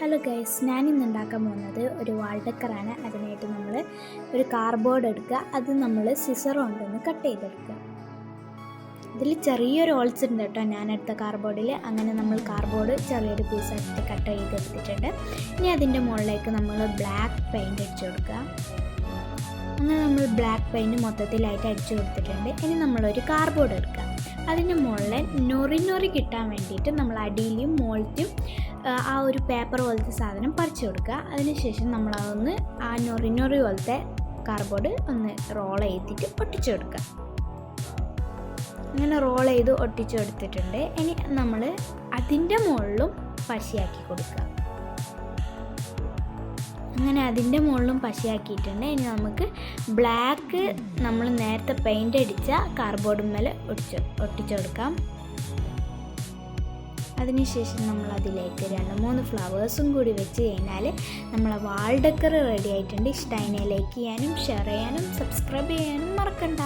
Hello guys, ഞാനിന്ന് ഉണ്ടാക്കാൻ പോകുന്നത് ഒരു വാൾ ഡെക്കറാണ്. അതിനായിട്ട് നമ്മൾ ഒരു കാർഡ്ബോർഡ് എടുക്കുക. അത് നമ്മൾ സിസർ കൊണ്ടൊന്ന് കട്ട് ചെയ്തെടുക്കുക. ഇതിൽ ചെറിയൊരു ഹോൾസ് ഉണ്ട് കേട്ടോ ഞാനെടുത്ത കാർഡ്ബോർഡിൽ. അങ്ങനെ നമ്മൾ കാർഡ്ബോർഡ് ചെറിയൊരു പീസായിട്ട് കട്ട് ചെയ്തെടുത്തിട്ടുണ്ട്. ഇനി അതിൻ്റെ മുകളിലേക്ക് നമ്മൾ ബ്ലാക്ക് പെയിൻറ്റ് അടിച്ചു കൊടുക്കുക. അങ്ങനെ നമ്മൾ ബ്ലാക്ക് പെയിൻറ്റ് മൊത്തത്തിലായിട്ട് അടിച്ചു കൊടുത്തിട്ടുണ്ട്. ഇനി നമ്മളൊരു കാർഡ്ബോർഡ് എടുക്കുക. അതിൻ്റെ മുകളിൽ നൊറി കിട്ടാൻ വേണ്ടിയിട്ട് നമ്മൾ അടിയിലും മുകളിലും ആ ഒരു പേപ്പർ പോലത്തെ സാധനം പറിച്ചു കൊടുക്കുക. അതിനുശേഷം നമ്മളതൊന്ന് ആ നൊറി പോലത്തെ കാർഡ്ബോർഡ് ഒന്ന് റോൾ ചെയ്തിട്ട് ഒട്ടിച്ചു കൊടുക്കുക. അങ്ങനെ റോൾ ചെയ്ത് ഒട്ടിച്ചു കൊടുത്തിട്ടുണ്ട്. ഇനി നമ്മൾ അതിൻ്റെ മുകളിലും പശയാക്കി കൊടുക്കുക. അങ്ങനെ അതിൻ്റെ മുകളിലും പശയാക്കിയിട്ടുണ്ട്. ഇനി നമുക്ക് ബ്ലാക്ക് നമ്മൾ നേരത്തെ പെയിൻ്റ് അടിച്ച കാർഡ്ബോർഡ് മേലെ ഒട്ടിച്ചു കൊടുക്കാം. അതിനുശേഷം നമ്മൾ അതിലേക്ക് 2-3 ഫ്ലവേഴ്സും കൂടി വെച്ച് കഴിഞ്ഞാൽ നമ്മളെ വാൾ ഡെക്കർ റെഡി ആയിട്ടുണ്ട്. ഇഷ്ടമായതിനെ ലൈക്ക് ചെയ്യാനും ഷെയർ ചെയ്യാനും സബ്സ്ക്രൈബ് ചെയ്യാനും മറക്കണ്ട.